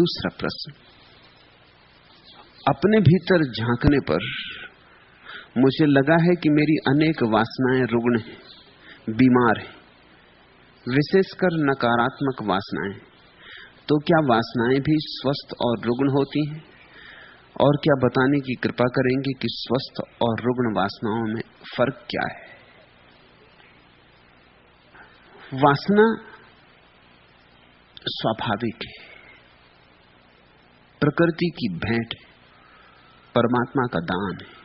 दूसरा प्रश्न, अपने भीतर झांकने पर मुझे लगा है कि मेरी अनेक वासनाएं रुग्ण हैं, बीमार हैं, विशेषकर नकारात्मक वासनाएं। तो क्या वासनाएं भी स्वस्थ और रुग्ण होती हैं? और क्या बताने की कृपा करेंगे कि स्वस्थ और रुग्ण वासनाओं में फर्क क्या है? वासना स्वाभाविक है, प्रकृति की भेंट है, परमात्मा का दान है।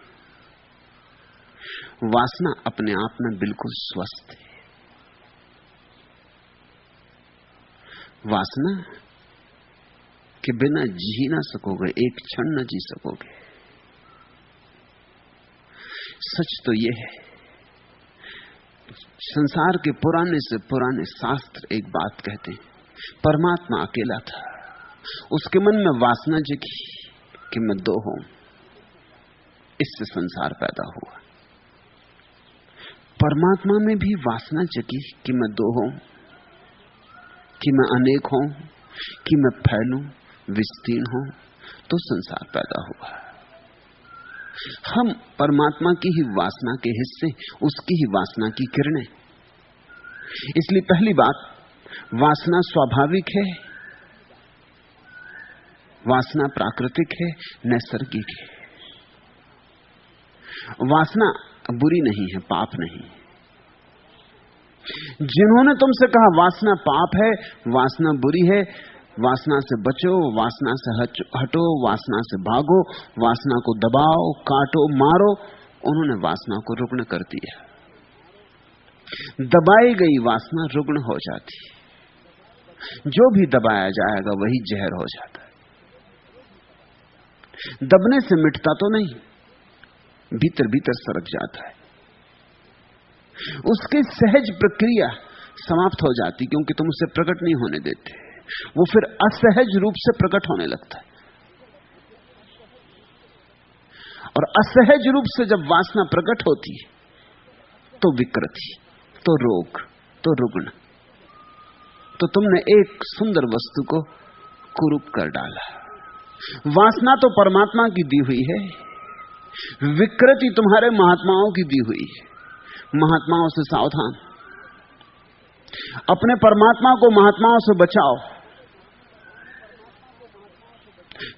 वासना अपने आप में बिल्कुल स्वस्थ है। वासना के बिना जी ना सकोगे, एक क्षण न जी सकोगे। सच तो यह है, संसार के पुराने से पुराने शास्त्र एक बात कहते हैं, परमात्मा अकेला था, उसके मन में वासना जगी कि मैं दो हूं, इससे संसार पैदा हुआ। परमात्मा में भी वासना जगी कि मैं दो हूं, कि मैं अनेक हूं, कि मैं फैलूं, विस्तीर्ण हूं, तो संसार पैदा हुआ। हम परमात्मा की ही वासना के हिस्से, उसकी ही वासना की किरणें। इसलिए पहली बात, वासना स्वाभाविक है, वासना प्राकृतिक है, नैसर्गिक है। वासना बुरी नहीं है, पाप नहीं। जिन्होंने तुमसे कहा वासना पाप है, वासना बुरी है, वासना से बचो, वासना से हटो, वासना से भागो, वासना को दबाओ, काटो, मारो, उन्होंने वासना को रुग्ण कर दिया। दबाई गई वासना रुग्ण हो जाती, जो भी दबाया जाएगा वही जहर हो जाता है। दबने से मिटता तो नहीं, भीतर भीतर सरक जाता है। उसकी सहज प्रक्रिया समाप्त हो जाती, क्योंकि तुम उसे प्रकट नहीं होने देते। वो फिर असहज रूप से प्रकट होने लगता है, और असहज रूप से जब वासना प्रकट होती है तो विकृति, तो रोग, तो रुग्ण। तो तुमने एक सुंदर वस्तु को कुरूप कर डाला। वासना तो परमात्मा की दी हुई है, विकृति तुम्हारे महात्माओं की दी हुई है। महात्माओं से सावधान, अपने परमात्मा को महात्माओं से बचाओ।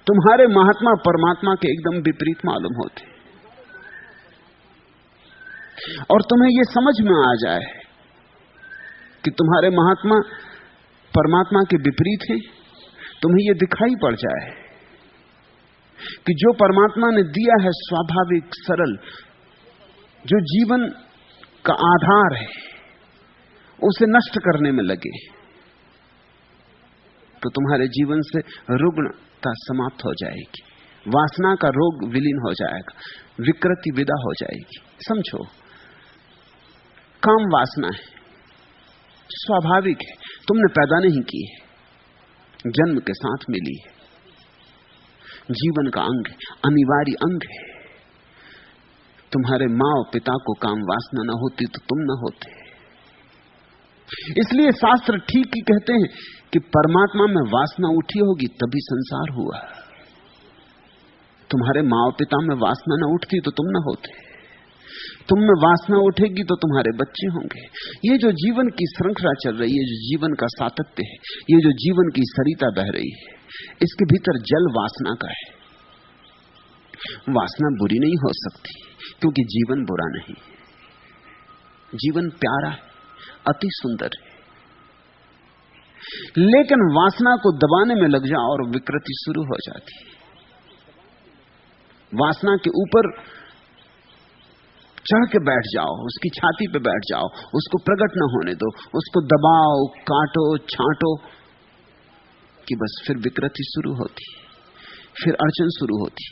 तुम्हारे महात्मा परमात्मा के एकदम विपरीत मालूम होते, और तुम्हें यह समझ में आ जाए कि तुम्हारे महात्मा परमात्मा के विपरीत हैं, तुम्हें यह दिखाई पड़ जाए कि जो परमात्मा ने दिया है स्वाभाविक सरल, जो जीवन का आधार है, उसे नष्ट करने में लगे, तो तुम्हारे जीवन से रुग्णता समाप्त हो जाएगी, वासना का रोग विलीन हो जाएगा, विकृति विदा हो जाएगी। समझो, काम वासना है, स्वाभाविक है, तुमने पैदा नहीं की है, जन्म के साथ मिली है, जीवन का अंग है, अनिवार्य अंग है। तुम्हारे माँ और पिता को काम वासना न होती तो तुम न होते। इसलिए शास्त्र ठीक ही कहते हैं कि परमात्मा में वासना उठी होगी तभी संसार हुआ। तुम्हारे माँ और पिता में वासना न उठती तो तुम न होते। तुम में वासना उठेगी तो तुम्हारे बच्चे होंगे। ये जो जीवन की श्रृंखला चल रही है, जो जीवन का सातत्य है, ये जो जीवन की सरिता बह रही है, इसके भीतर जल वासना का है। वासना बुरी नहीं हो सकती, क्योंकि जीवन बुरा नहीं, जीवन प्यारा है, अति सुंदर है। लेकिन वासना को दबाने में लग जाओ और विकृति शुरू हो जाती है। वासना के ऊपर चढ़ के बैठ जाओ, उसकी छाती पे बैठ जाओ, उसको प्रकट न होने दो, उसको दबाओ, काटो, छांटो, कि बस फिर विकृति शुरू होती, फिर अड़चन शुरू होती,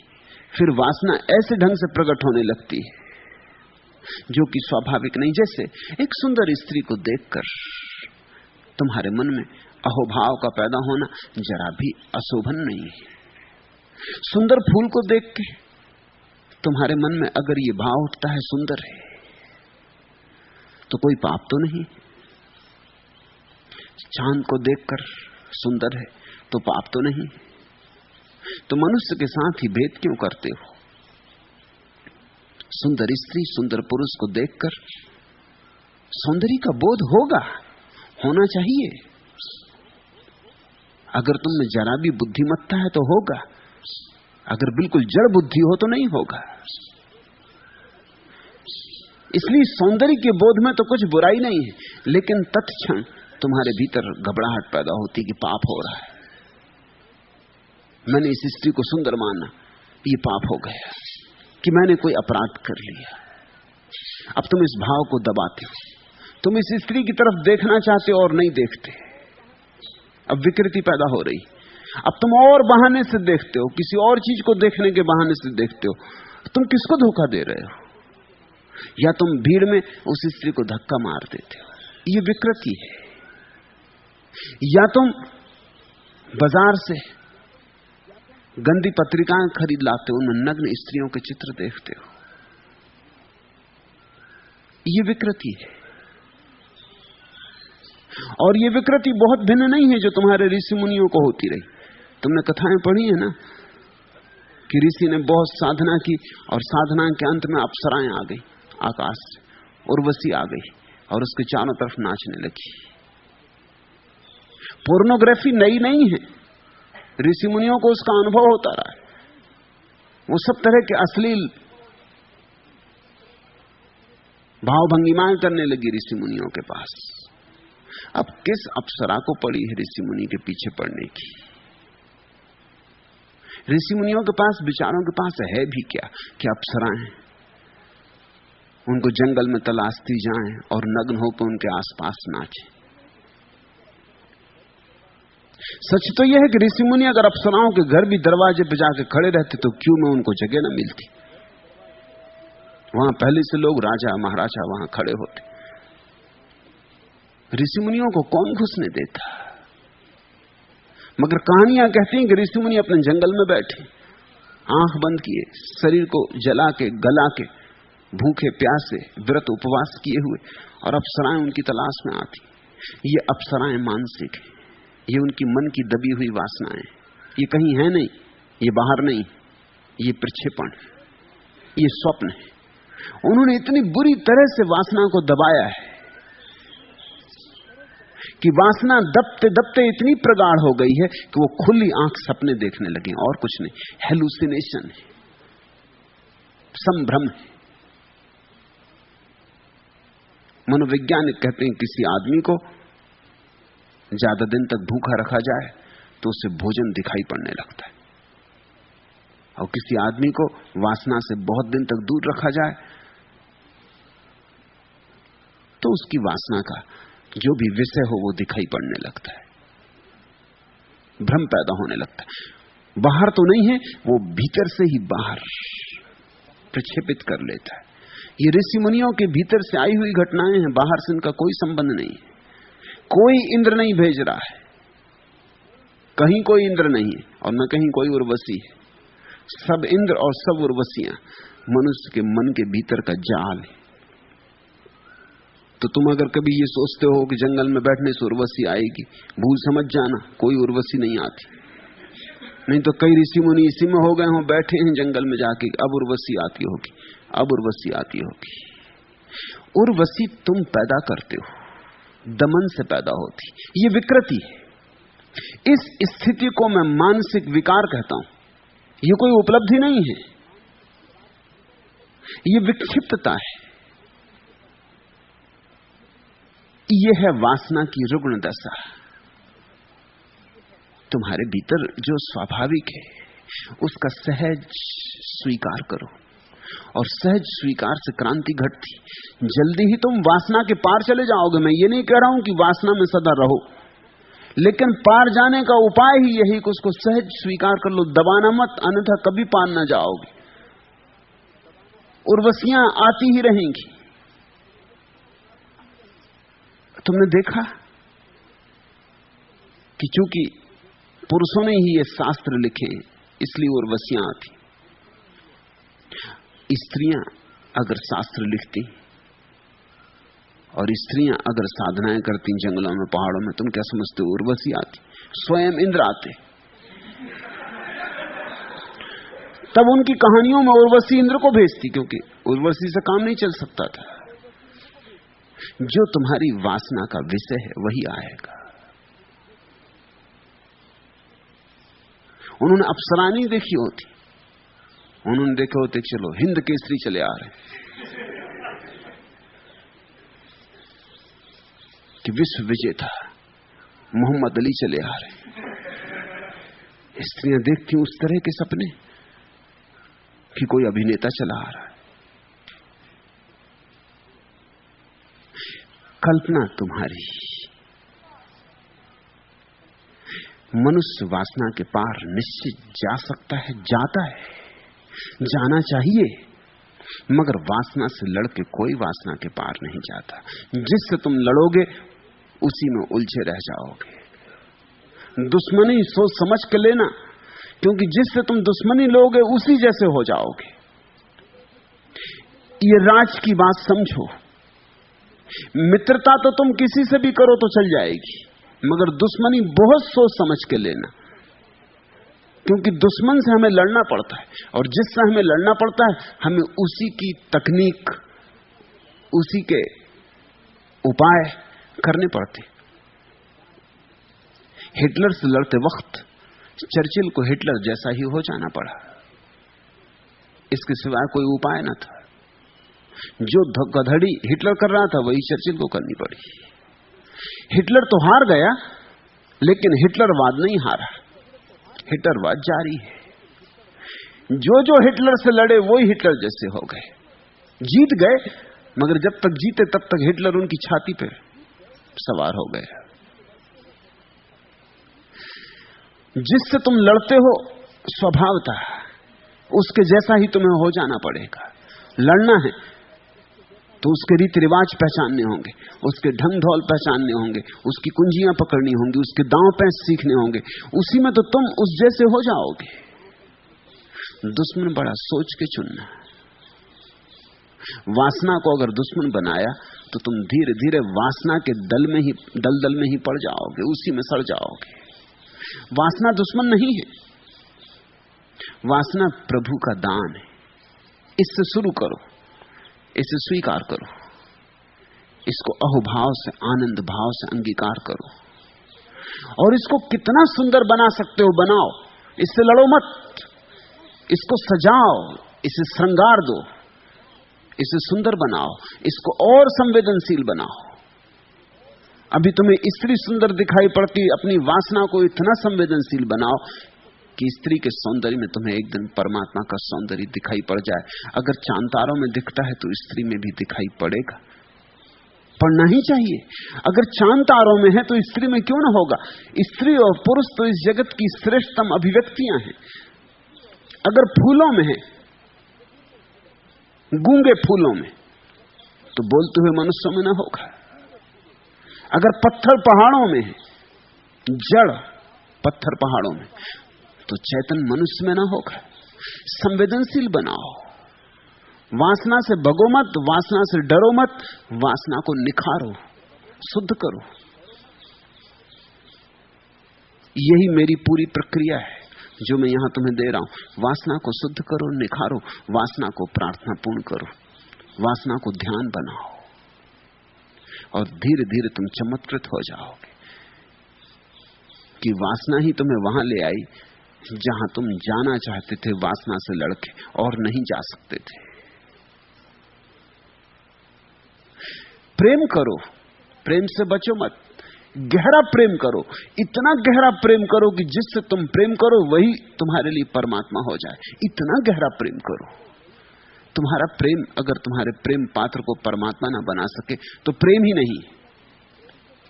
फिर वासना ऐसे ढंग से प्रकट होने लगती है जो कि स्वाभाविक नहीं। जैसे एक सुंदर स्त्री को देखकर तुम्हारे मन में अहोभाव का पैदा होना जरा भी अशोभन नहीं है। सुंदर फूल को देख के तुम्हारे मन में अगर ये भाव उठता है सुंदर है, तो कोई पाप तो नहीं। चांद को देखकर सुंदर है तो पाप तो नहीं। तो मनुष्य के साथ ही भेद क्यों करते हो? सुंदर स्त्री सुंदर पुरुष को देखकर सौंदर्य का बोध होगा, होना चाहिए। अगर तुम में जरा भी बुद्धिमत्ता है तो होगा, अगर बिल्कुल जड़ बुद्धि हो तो नहीं होगा। इसलिए सौंदर्य के बोध में तो कुछ बुराई नहीं है, लेकिन तत्क्षण तुम्हारे भीतर घबराहट पैदा होती कि पाप हो रहा है। मैंने इस स्त्री को सुंदर माना, ये पाप हो गया कि मैंने कोई अपराध कर लिया। अब तुम इस भाव को दबाते हो, तुम इस स्त्री की तरफ देखना चाहते हो और नहीं देखते। अब विकृति पैदा हो रही। अब तुम और बहाने से देखते हो, किसी और चीज को देखने के बहाने से देखते हो। तुम किसको धोखा दे रहे हो? या तुम भीड़ में उस स्त्री को धक्का मार देते हो, ये विकृति है। या तुम बाजार से गंदी पत्रिकाएं खरीद लाते हो, उनमें नग्न स्त्रियों के चित्र देखते हो, ये विकृति है। और ये विकृति बहुत भिन्न नहीं है जो तुम्हारे ऋषि मुनियों को होती रही। तुमने कथाएं पढ़ी है ना कि ऋषि ने बहुत साधना की और साधना के अंत में अप्सराएं आ गई आकाश से, उर्वशी आ गई और उसके चारों तरफ नाचने लगी। पोर्नोग्राफी नई नहीं है, ऋषि मुनियों को उसका अनुभव होता रहा है। वो सब तरह के अश्लील भाव भंगिमाएं करने लगी ऋषि मुनियों के पास। अब किस अप्सरा को पड़ी है ऋषि मुनि के पीछे पड़ने की? ऋषि मुनियों के पास, विचारों के पास है भी क्या कि अप्सराएं उनको जंगल में तलाशती जाएं और नग्न होकर उनके आसपास नाचें। सच तो यह है कि ऋषि मुनि अगर अप्सराओं के घर भी दरवाजे पर जाके खड़े रहते तो क्यों में उनको जगह न मिलती। वहां पहले से लोग राजा महाराजा वहां खड़े होते। ऋषि मुनियों को कौन घुसने देता? मगर कहानियां कहती हैं कि ऋषि मुनि अपने जंगल में बैठे, आंख बंद किए, शरीर को जला के गला के, भूखे प्यासे व्रत उपवास किए हुए, और अप्सराएं उनकी तलाश में आती। ये अप्सराएं मानसिक है, ये उनकी मन की दबी हुई वासनाएं, ये कहीं है नहीं, ये बाहर नहीं, ये प्रक्षेपण, ये स्वप्न है। उन्होंने इतनी बुरी तरह से वासना को दबाया है कि वासना दबते दबते इतनी प्रगाढ़ हो गई है कि वो खुली आंख सपने देखने लगे, और कुछ नहीं, हेलुसिनेशन है, संभ्रम है। मनोवैज्ञानिक कहते हैं किसी आदमी को ज्यादा दिन तक भूखा रखा जाए तो उसे भोजन दिखाई पड़ने लगता है, और किसी आदमी को वासना से बहुत दिन तक दूर रखा जाए तो उसकी वासना का जो भी विषय हो वो दिखाई पड़ने लगता है, भ्रम पैदा होने लगता है। बाहर तो नहीं है, वो भीतर से ही बाहर प्रक्षेपित कर लेता है। ये ऋषि मुनियों के भीतर से आई हुई घटनाएं हैं, बाहर से इनका कोई संबंध नहीं है। कोई इंद्र नहीं भेज रहा है, कहीं कोई इंद्र नहीं है और न कहीं कोई उर्वशी है। सब इंद्र और सब उर्वशियां मनुष्य के मन के भीतर का जाल है। तो तुम अगर कभी ये सोचते हो कि जंगल में बैठने से उर्वशी आएगी, भूल समझ जाना, कोई उर्वशी नहीं आती। नहीं तो कई ऋषि मुनि इसी में हो गए हों, बैठे हैं जंगल में जाके, अब उर्वशी आती होगी, अब उर्वशी आती होगी। उर्वशी तुम पैदा करते हो, दमन से पैदा होती, ये विकृति है। इस स्थिति को मैं मानसिक विकार कहता हूं। ये कोई उपलब्धि नहीं है, ये विक्षिप्तता है, ये है वासना की रुग्ण दशा। तुम्हारे भीतर जो स्वाभाविक है उसका सहज स्वीकार करो, और सहज स्वीकार से क्रांति घटती। जल्दी ही तुम वासना के पार चले जाओगे। मैं ये नहीं कह रहा हूं कि वासना में सदा रहो, लेकिन पार जाने का उपाय ही यही कि उसको सहज स्वीकार कर लो, दबाना मत, अन्यथा कभी पार ना जाओगे। उर्वशियां आती ही रहेंगी। तुमने देखा कि चूंकि पुरुषों ने ही ये शास्त्र लिखे इसलिए उर्वशियां आती। स्त्रियां अगर शास्त्र लिखती और स्त्रियां अगर साधनाएं करती जंगलों में पहाड़ों में, तुम क्या समझते हो उर्वशी आती? स्वयं इंद्र आते। तब उनकी कहानियों में उर्वशी इंद्र को भेजती, क्योंकि उर्वशी से काम नहीं चल सकता था। जो तुम्हारी वासना का विषय है वही आएगा। उन्होंने अप्सरा नहीं देखी होती, उन्होंने देखे होते चलो हिंद केसरी चले आ रहे कि विश्व विजेता मोहम्मद अली चले आ रहे। स्त्रियां देखती उस तरह के सपने कि कोई अभिनेता चला आ रहा है। कल्पना तुम्हारी। मनुष्य वासना के पार निश्चित जा सकता है, जाता है, जाना चाहिए, मगर वासना से लड़के कोई वासना के पार नहीं जाता। जिससे तुम लड़ोगे उसी में उलझे रह जाओगे। दुश्मनी सोच समझ के लेना, क्योंकि जिससे तुम दुश्मनी लोगे उसी जैसे हो जाओगे। ये राज की बात समझो। मित्रता तो तुम किसी से भी करो तो चल जाएगी, मगर दुश्मनी बहुत सोच समझ के लेना, क्योंकि दुश्मन से हमें लड़ना पड़ता है, और जिससे हमें लड़ना पड़ता है हमें उसी की तकनीक, उसी के उपाय करने पड़ते। हिटलर से लड़ते वक्त चर्चिल को हिटलर जैसा ही हो जाना पड़ा, इसके सिवाय कोई उपाय न था। जो गधड़ी हिटलर कर रहा था वही चर्चिल को करनी पड़ी। हिटलर तो हार गया, लेकिन हिटलरवाद नहीं हारा, हिटलरवाद जारी है। जो हिटलर से लड़े वही हिटलर जैसे हो गए, जीत गए, मगर जब तक जीते तब तक हिटलर उनकी छाती पे सवार हो गए। जिससे तुम लड़ते हो स्वभावतः उसके जैसा ही तुम्हें हो जाना पड़ेगा। लड़ना है तो उसके रीति रिवाज पहचानने होंगे, उसके ढंग ढोल पहचानने होंगे, उसकी कुंजियां पकड़नी होंगी, उसके दांव पैंच सीखने होंगे। उसी में तो तुम उस जैसे हो जाओगे। दुश्मन बड़ा सोच के चुनना। वासना को अगर दुश्मन बनाया तो तुम धीरे धीरे वासना के दलदल में ही पड़ जाओगे, उसी में सड़ जाओगे। वासना दुश्मन नहीं है, वासना प्रभु का दान है। इससे शुरू करो, इसे स्वीकार करो, इसको अहोभाव से, आनंद भाव से अंगीकार करो, और इसको कितना सुंदर बना सकते हो बनाओ। इससे लड़ो मत, इसको सजाओ, इसे श्रृंगार दो, इसे सुंदर बनाओ, इसको और संवेदनशील बनाओ। अभी तुम्हें स्त्री सुंदर दिखाई पड़ती, अपनी वासना को इतना संवेदनशील बनाओ कि स्त्री के सौंदर्य में तुम्हें एक दिन परमात्मा का सौंदर्य दिखाई पड़ जाए। अगर चांतारों में दिखता है तो स्त्री में भी दिखाई पड़ेगा, पड़ना ही चाहिए। अगर चांतारों में है तो स्त्री में क्यों ना होगा। स्त्री और पुरुष तो इस जगत की श्रेष्ठतम अभिव्यक्तियां हैं। अगर फूलों में है, गूंगे फूलों में, तो बोलते हुए मनुष्यों में ना होगा। अगर पत्थर पहाड़ों में है, जड़ पत्थर पहाड़ों में, तो चैतन मनुष्य में ना होगा। संवेदनशील बनाओ, वासना से भगो मत, वासना से डरो मत, वासना को निखारो, शुद्ध करो। यही मेरी पूरी प्रक्रिया है जो मैं यहां तुम्हें दे रहा हूं। वासना को शुद्ध करो, निखारो, वासना को प्रार्थनापूर्ण करो, वासना को ध्यान बनाओ, और धीरे धीरे तुम चमत्कृत हो जाओगे कि वासना ही तुम्हें वहां ले आई जहां तुम जाना चाहते थे वासना से लड़के, और नहीं जा सकते थे। प्रेम करो, प्रेम से बचो मत। गहरा प्रेम करो, इतना गहरा प्रेम करो कि जिससे तुम प्रेम करो वही तुम्हारे लिए परमात्मा हो जाए। इतना गहरा प्रेम करो। तुम्हारा प्रेम अगर तुम्हारे प्रेम पात्र को परमात्मा ना बना सके तो प्रेम ही नहीं,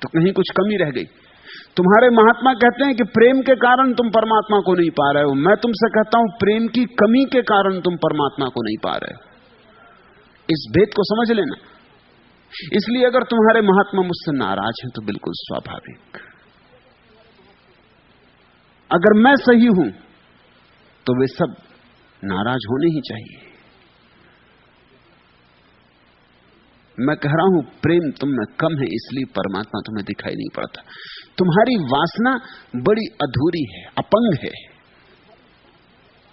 तो कहीं कुछ कमी रह गई। तुम्हारे महात्मा कहते हैं कि प्रेम के कारण तुम परमात्मा को नहीं पा रहे हो। मैं तुमसे कहता हूं प्रेम की कमी के कारण तुम परमात्मा को नहीं पा रहे हो। इस भेद को समझ लेना। इसलिए अगर तुम्हारे महात्मा मुझसे नाराज हैं तो बिल्कुल स्वाभाविक। अगर मैं सही हूं तो वे सब नाराज होने ही चाहिए। मैं कह रहा हूं प्रेम तुम में कम है, इसलिए परमात्मा तुम्हें दिखाई नहीं पड़ता। तुम्हारी वासना बड़ी अधूरी है, अपंग है।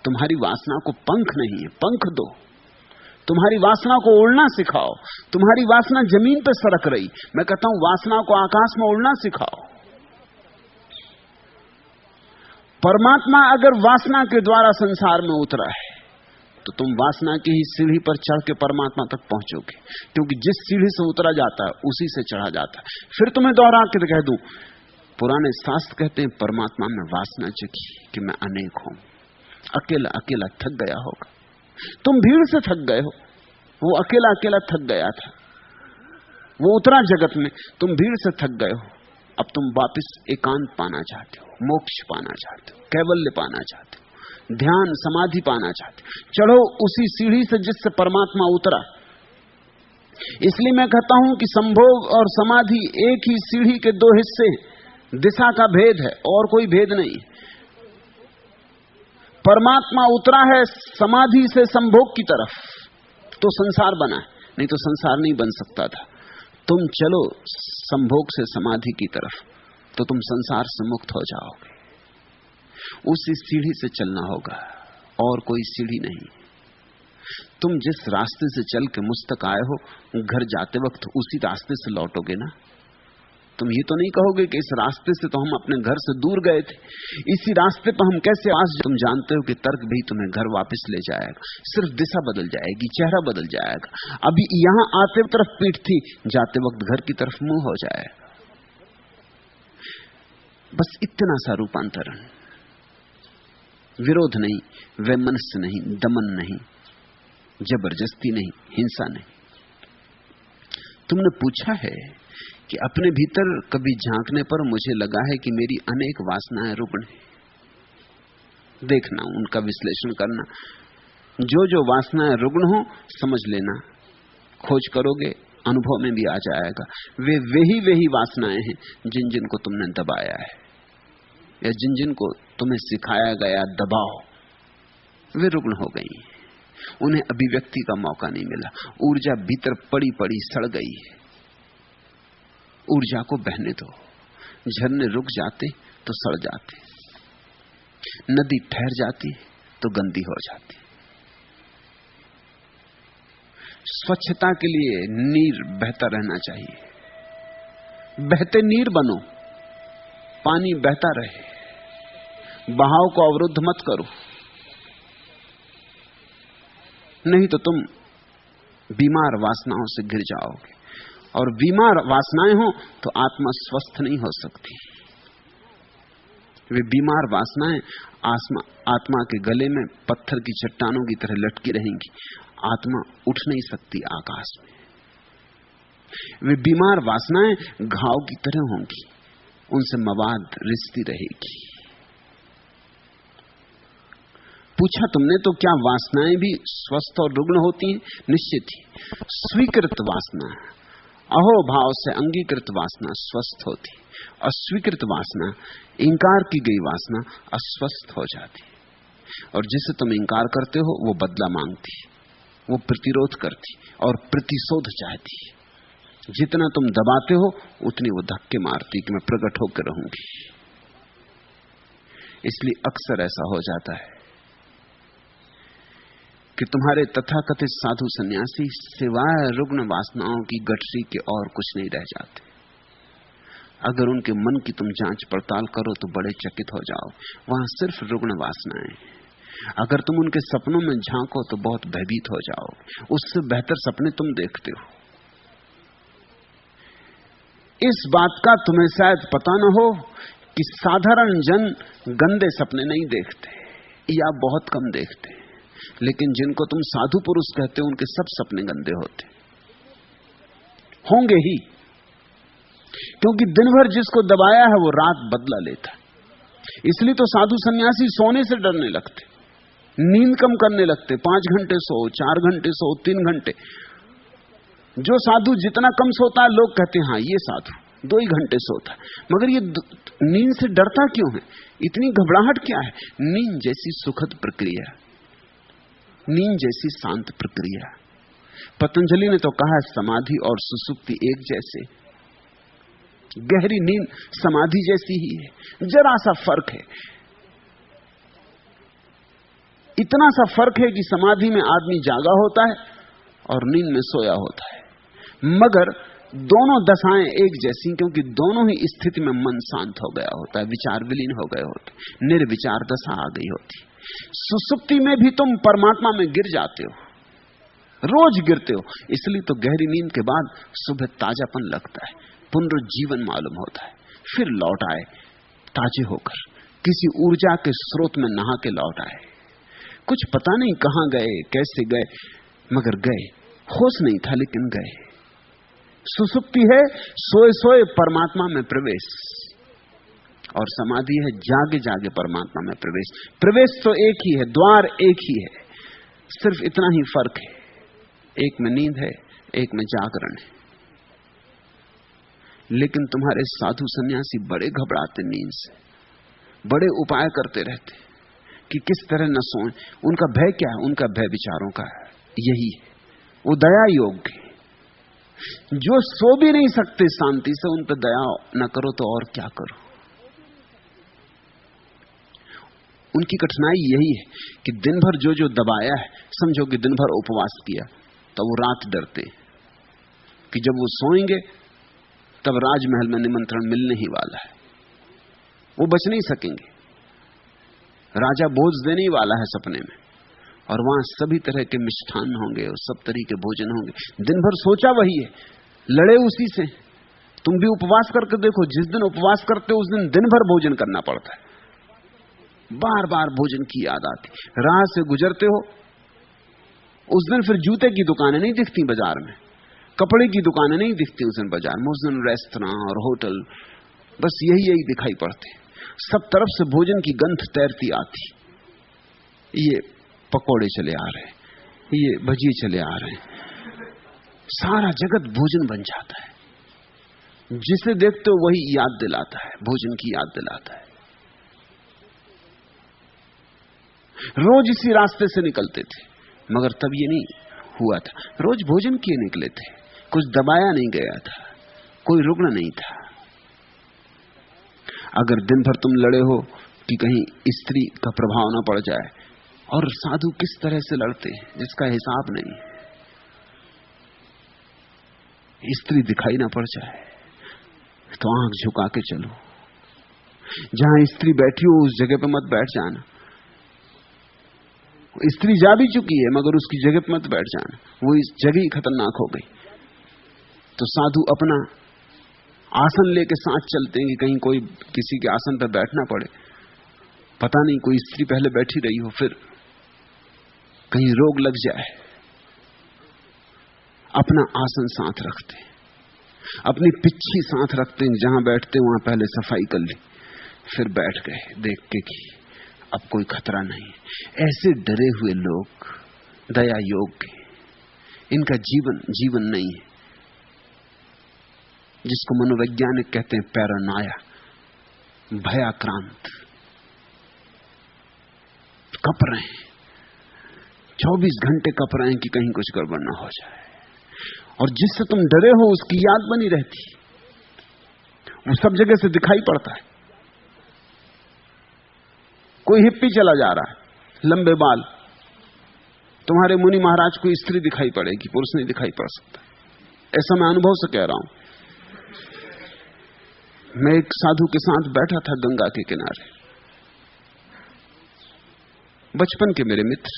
तुम्हारी वासना को पंख नहीं है, पंख दो। तुम्हारी वासना को उड़ना सिखाओ। तुम्हारी वासना जमीन पर सरक रही, मैं कहता हूं वासना को आकाश में उड़ना सिखाओ। परमात्मा अगर वासना के द्वारा संसार में उतरा है तो तुम वासना की ही सीढ़ी पर चढ़ के परमात्मा तक पहुंचोगे, क्योंकि जिस सीढ़ी से उतरा जाता है उसी से चढ़ा जाता है। फिर तुम्हें दोहरा के कह दूं, पुराने शास्त्र कहते हैं परमात्मा में वासना जगी कि मैं अनेक हूं। अकेला अकेला थक गया होगा, तुम भीड़ से थक गए हो, वो अकेला अकेला थक गया था, वो उतरा जगत में, तुम भीड़ से थक गए हो। अब तुम वापस एकांत पाना चाहते हो, मोक्ष पाना चाहते हो, कैवल्य पाना चाहते हो, ध्यान समाधि पाना चाहते हो। चढ़ो उसी सीढ़ी से जिससे परमात्मा उतरा। इसलिए मैं कहता हूं कि संभोग और समाधि एक ही सीढ़ी के दो हिस्से हैं, दिशा का भेद है और कोई भेद नहीं। परमात्मा उतरा है समाधि से संभोग की तरफ तो संसार बना है, नहीं तो संसार नहीं बन सकता था। तुम चलो संभोग से समाधि की तरफ तो तुम संसार से मुक्त हो जाओगे। उसी सीढ़ी से चलना होगा और कोई सीढ़ी नहीं। तुम जिस रास्ते से चल के मुझ तक आए हो, घर जाते वक्त उसी रास्ते से लौटोगे ना। तुम ये तो नहीं कहोगे कि इस रास्ते से तो हम अपने घर से दूर गए थे, इसी रास्ते पर हम कैसे आज। तुम जानते हो कि तर्क भी तुम्हें घर वापस ले जाएगा, सिर्फ दिशा बदल जाएगी, चेहरा बदल जाएगा। अभी यहां आते तरफ पीठ थी, जाते वक्त घर की तरफ मुंह हो जाएगा। बस इतना सा रूपांतरण, विरोध नहीं, वैमनस्य नहीं, दमन नहीं, जबरदस्ती नहीं, हिंसा नहीं। तुमने पूछा है कि अपने भीतर कभी झांकने पर मुझे लगा है कि मेरी अनेक वासनाएं रुग्ण हैं। देखना, उनका विश्लेषण करना। जो जो वासनाएं रुग्ण हो समझ लेना, खोज करोगे अनुभव में भी आ जाएगा। वे ही वासनाएं हैं जिन जिन को तुमने दबाया है या जिन जिन को तुम्हें सिखाया गया दबाओ, वे रुग्ण हो गई। उन्हें अभिव्यक्ति का मौका नहीं मिला। ऊर्जा भीतर पड़ी पड़ी सड़ गई है। ऊर्जा को बहने दो। झरने रुक जाते तो सड़ जाते, नदी ठहर जाती तो गंदी हो जाती। स्वच्छता के लिए नीर बहता रहना चाहिए। बहते नीर बनो, पानी बहता रहे, बहाव को अवरुद्ध मत करो, नहीं तो तुम बीमार वासनाओं से घिर जाओगे। और बीमार वासनाएं हो तो आत्मा स्वस्थ नहीं हो सकती। वे बीमार वासनाएं आत्मा के गले में पत्थर की चट्टानों की तरह लटकी रहेंगी। आत्मा उठ नहीं सकती आकाश में। वे बीमार वासनाएं घाव की तरह होंगी, उनसे मवाद रिश्ती रहेगी। पूछा तुमने तो क्या वासनाएं भी स्वस्थ और रुग्ण होती हैं? निश्चित ही। स्वीकृत वासना, अहोभाव से अंगीकृत वासना स्वस्थ होती, अस्वीकृत वासना, इंकार की गई वासना अस्वस्थ हो जाती। और जिसे तुम इंकार करते हो वो बदला मांगती, वो प्रतिरोध करती और प्रतिशोध चाहती। जितना तुम दबाते हो उतनी वो धक्के मारती कि मैं प्रकट होकर रहूंगी। इसलिए अक्सर ऐसा हो जाता है कि तुम्हारे तथाकथित साधु सन्यासी सिवाय रुग्ण वासनाओं की गठरी के और कुछ नहीं रह जाते। अगर उनके मन की तुम जांच पड़ताल करो तो बड़े चकित हो जाओ, वहां सिर्फ रुग्ण वासनाएं। अगर तुम उनके सपनों में झांको तो बहुत भयभीत हो जाओ। उससे बेहतर सपने तुम देखते हो। इस बात का तुम्हें शायद पता न हो कि साधारण जन गंदे सपने नहीं देखते या बहुत कम देखते, लेकिन जिनको तुम साधु पुरुष कहते हो उनके सब सपने गंदे होते होंगे ही, क्योंकि दिन भर जिसको दबाया है वो रात बदला लेता है। इसलिए तो साधु सन्यासी सोने से डरने लगते, नींद कम करने लगते। 5 घंटे सो, 4 घंटे सो, 3 घंटे। जो साधु जितना कम सोता है लोग कहते हैं हाँ ये साधु 2 ही घंटे सोता है, मगर ये नींद से डरता क्यों है? इतनी घबराहट क्या है? नींद जैसी सुखद प्रक्रिया, नींद जैसी शांत प्रक्रिया। पतंजलि ने तो कहा समाधि और सुसुप्ति एक जैसे। गहरी नींद समाधि जैसी ही है, जरा सा फर्क है। इतना सा फर्क है कि समाधि में आदमी जागा होता है और नींद में सोया होता है, मगर दोनों दशाएं एक जैसी, क्योंकि दोनों ही स्थिति में मन शांत हो गया होता है, विचार विलीन हो गए होते, निर्विचार दशा आ गई होती। सुसुप्ति में भी तुम परमात्मा में गिर जाते हो, रोज गिरते हो। इसलिए तो गहरी नींद के बाद सुबह ताजापन लगता है, पुनरुज्जीवन मालूम होता है, फिर लौट आए ताजे होकर, किसी ऊर्जा के स्रोत में नहा के लौट आए। कुछ पता नहीं कहां गए, कैसे गए, मगर गए, होश नहीं था लेकिन गए। सुसुप्ति है सोए सोए परमात्मा में प्रवेश, और समाधि है जागे जागे परमात्मा में प्रवेश। प्रवेश तो एक ही है, द्वार एक ही है, सिर्फ इतना ही फर्क है, एक में नींद है, एक में जागरण है। लेकिन तुम्हारे साधु सन्यासी बड़े घबराते नींद से, बड़े उपाय करते रहते कि किस तरह न सोएं। उनका भय क्या है? उनका भय विचारों का है, यही है, वो दया योग है। जो सो भी नहीं सकते शांति से, उन पर दया न करो तो और क्या करो। उनकी कठिनाई यही है कि दिन भर जो जो दबाया है, समझो कि दिन भर उपवास किया, तो वो रात डरते कि जब वो सोएंगे तब राजमहल में निमंत्रण मिलने ही वाला है, वो बच नहीं सकेंगे। राजा भोज देने ही वाला है सपने में, और वहां सभी तरह के मिष्ठान होंगे और सब तरह के भोजन होंगे। दिन भर सोचा वही है, लड़े उसी से। तुम भी उपवास करके देखो, जिस दिन उपवास करते हो उस दिन भर भोजन करना पड़ता है, बार बार भोजन की याद आती। राह से गुजरते हो उस दिन फिर जूते की दुकानें नहीं दिखती बाजार में, कपड़े की दुकानें नहीं दिखती उस दिन बाजार में, उस दिन रेस्तरां और होटल बस यही दिखाई पड़ते। सब तरफ से भोजन की गंध तैरती आती, ये पकोड़े चले आ रहे, ये भजिए चले आ रहे, सारा जगत भोजन बन जाता है। जिसे देखते हो वही याद दिलाता है, भोजन की याद दिलाता है। रोज इसी रास्ते से निकलते थे, मगर तब ये नहीं हुआ था। रोज भोजन किए निकले थे, कुछ दबाया नहीं गया था, कोई रुग्ण नहीं था। अगर दिन भर तुम लड़े हो कि कहीं स्त्री का प्रभाव ना पड़ जाए, और साधु किस तरह से लड़ते हैं जिसका हिसाब नहीं, स्त्री दिखाई ना पड़ जाए तो आंख झुका के चलो। जहां स्त्री बैठी हो उस जगह पे मत बैठ जाना। स्त्री जा भी चुकी है मगर उसकी जगह पे मत बैठ जाना, वो इस जगह ही खतरनाक हो गई। तो साधु अपना आसन लेके साथ चलते हैं कि कहीं कोई किसी के आसन पर बैठना पड़े, पता नहीं कोई स्त्री पहले बैठी रही हो, फिर कहीं रोग लग जाए। अपना आसन साथ रखते, अपनी पिच्छी साथ रखते हैं, जहां बैठते वहां पहले सफाई कर ली, फिर बैठ गए देख के कि अब कोई खतरा नहीं। ऐसे डरे हुए लोग दया योग, इनका जीवन नहीं है, जिसको मनोवैज्ञानिक कहते हैं पैरानोया, भयाक्रांत। कप रहे हैं 24 घंटे, कप रहे हैं कि कहीं कुछ गड़बड़ ना हो जाए। और जिससे तुम डरे हो उसकी याद बनी रहती, वो सब जगह से दिखाई पड़ता है। कोई हिप्पी चला जा रहा है, लंबे बाल, तुम्हारे मुनि महाराज को स्त्री दिखाई पड़ेगी, पुरुष नहीं दिखाई पड़ सकता। ऐसा मैं अनुभव से कह रहा हूं। मैं एक साधु के साथ बैठा था गंगा के किनारे, बचपन के मेरे मित्र।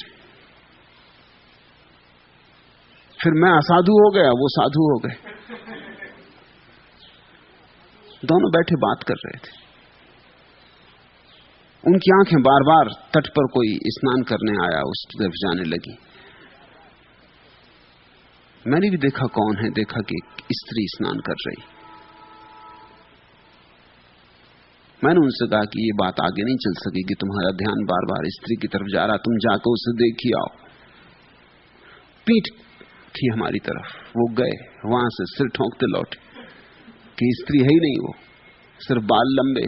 फिर मैं असाधु हो गया, वो साधु हो गए, दोनों बैठे बात कर रहे थे। उनकी आंखें बार बार तट पर कोई स्नान करने आया उस तरफ जाने लगी। मैंने भी देखा कौन है, देखा कि स्त्री स्नान कर रही। मैंने उनसे कहा कि ये बात आगे नहीं चल सकेगी, तुम्हारा ध्यान बार बार स्त्री की तरफ जा रहा, तुम जाकर उसे देख ही आओ। पीठ थी हमारी तरफ, वो गए, वहां से सिर ठोंकते लौटे कि स्त्री है ही नहीं, वो सिर्फ बाल लंबे,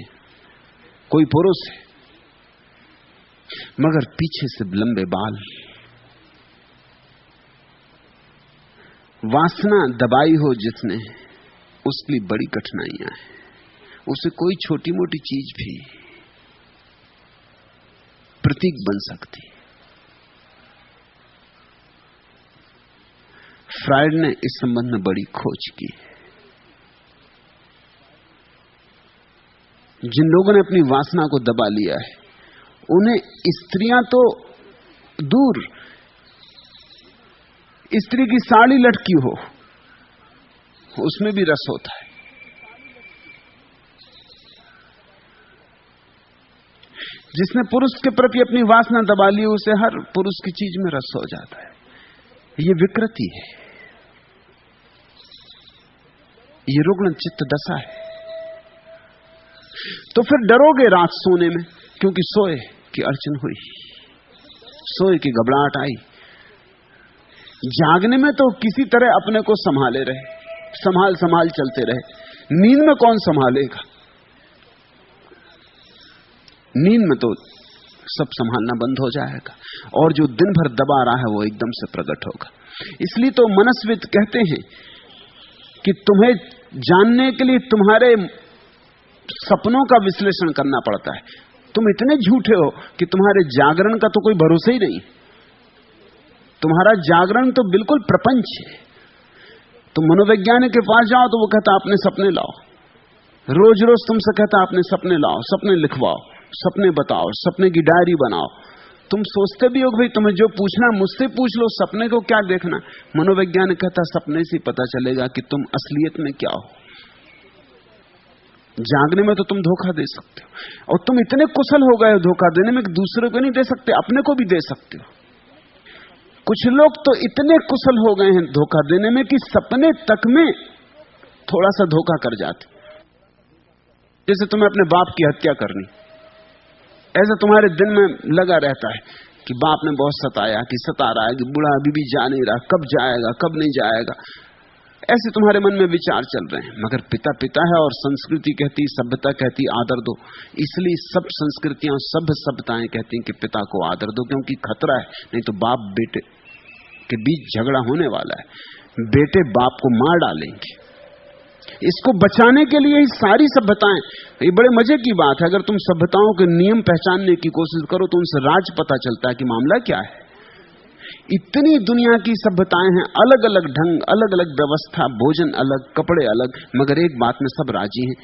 कोई पुरुष है मगर पीछे से लंबे बाल। वासना दबाई हो जिसने, उसके लिए बड़ी कठिनाइयां हैं। उसे कोई छोटी मोटी चीज भी प्रतीक बन सकती, फ्रायड ने इस संबंध में बड़ी खोज की। जिन लोगों ने अपनी वासना को दबा लिया है, उन्हें स्त्रियां तो दूर, स्त्री की साड़ी लटकी हो उसमें भी रस होता है। जिसने पुरुष के प्रति अपनी वासना दबा ली, उसे हर पुरुष की चीज में रस हो जाता है। ये विकृति है, ये रुग्ण चित्त दशा है। तो फिर डरोगे रात सोने में, क्योंकि सोए की अड़चन हुई, सोए की घबराहट आई। जागने में तो किसी तरह अपने को संभाले रहे, संभाल चलते रहे। नींद में कौन संभालेगा? नींद में तो सब संभालना बंद हो जाएगा, और जो दिन भर दबा रहा है वो एकदम से प्रकट होगा। इसलिए तो मनस्विद कहते हैं कि तुम्हें जानने के लिए तुम्हारे सपनों का विश्लेषण करना पड़ता है। तुम इतने झूठे हो कि तुम्हारे जागरण का तो कोई भरोसा ही नहीं। तुम्हारा जागरण तो बिल्कुल प्रपंच है। तुम मनोवैज्ञानिक के पास जाओ तो वो कहता अपने सपने लाओ, रोज रोज तुमसे कहता अपने सपने लाओ, सपने लिखवाओ, सपने बताओ, सपने की डायरी बनाओ। तुम सोचते भी हो भाई तुम्हें जो पूछना मुझसे पूछ लो, सपने को क्या देखना। मनोवैज्ञानिक कहता सपने से पता चलेगा कि तुम असलियत में क्या हो। जागने में तो तुम धोखा दे सकते हो, और तुम इतने कुशल हो गए हो धोखा देने में कि दूसरे को नहीं दे सकते, अपने को भी दे सकते हो। कुछ लोग तो इतने कुशल हो गए हैं धोखा देने में कि सपने तक में थोड़ा सा धोखा कर जाते। जैसे तुम्हें अपने बाप की हत्या करनी, ऐसा तुम्हारे दिन में लगा रहता है कि बाप ने बहुत सताया, कि सता रहा है, कि बूढ़ा अभी भी जा नहीं रहा, कब जाएगा, कब नहीं जाएगा। ऐसे तुम्हारे मन में विचार चल रहे हैं। मगर पिता पिता है, और संस्कृति कहती, सभ्यता कहती आदर दो। इसलिए सब संस्कृतियां, सब सभ्यताएं कहती हैं कि पिता को आदर दो, क्योंकि खतरा है, नहीं तो बाप बेटे के बीच झगड़ा होने वाला है, बेटे बाप को मार डालेंगे। इसको बचाने के लिए ही सारी सभ्यताएं। ये बड़े मजे की बात है, अगर तुम सभ्यताओं के नियम पहचानने की कोशिश करो तो उनसे राज पता चलता है कि मामला क्या है। इतनी दुनिया की सभ्यताएं हैं, अलग अलग ढंग, अलग अलग व्यवस्था, भोजन अलग, कपड़े अलग, मगर एक बात में सब राजी हैं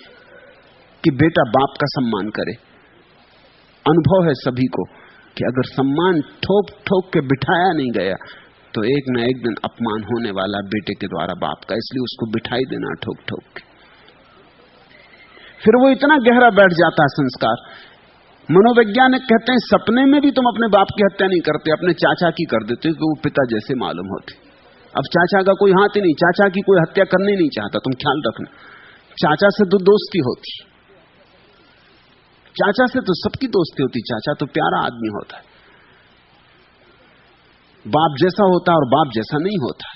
कि बेटा बाप का सम्मान करे। अनुभव है सभी को कि अगर सम्मान ठोक ठोक के बिठाया नहीं गया तो एक न एक दिन अपमान होने वाला बेटे के द्वारा बाप का, इसलिए उसको बिठाई देना ठोक ठोक के। फिर वो इतना गहरा बैठ जाता है संस्कार। मनोवैज्ञानिक कहते हैं सपने में भी तुम अपने बाप की हत्या नहीं करते, अपने चाचा की कर देते, क्योंकि वो पिता जैसे मालूम होते। अब चाचा का कोई हाथ ही नहीं, चाचा की कोई हत्या करने नहीं चाहता, तुम ख्याल रखना। चाचा से तो दोस्ती होती, चाचा से तो सबकी दोस्ती होती, चाचा तो प्यारा आदमी होता है। बाप जैसा होता है और बाप जैसा नहीं होता,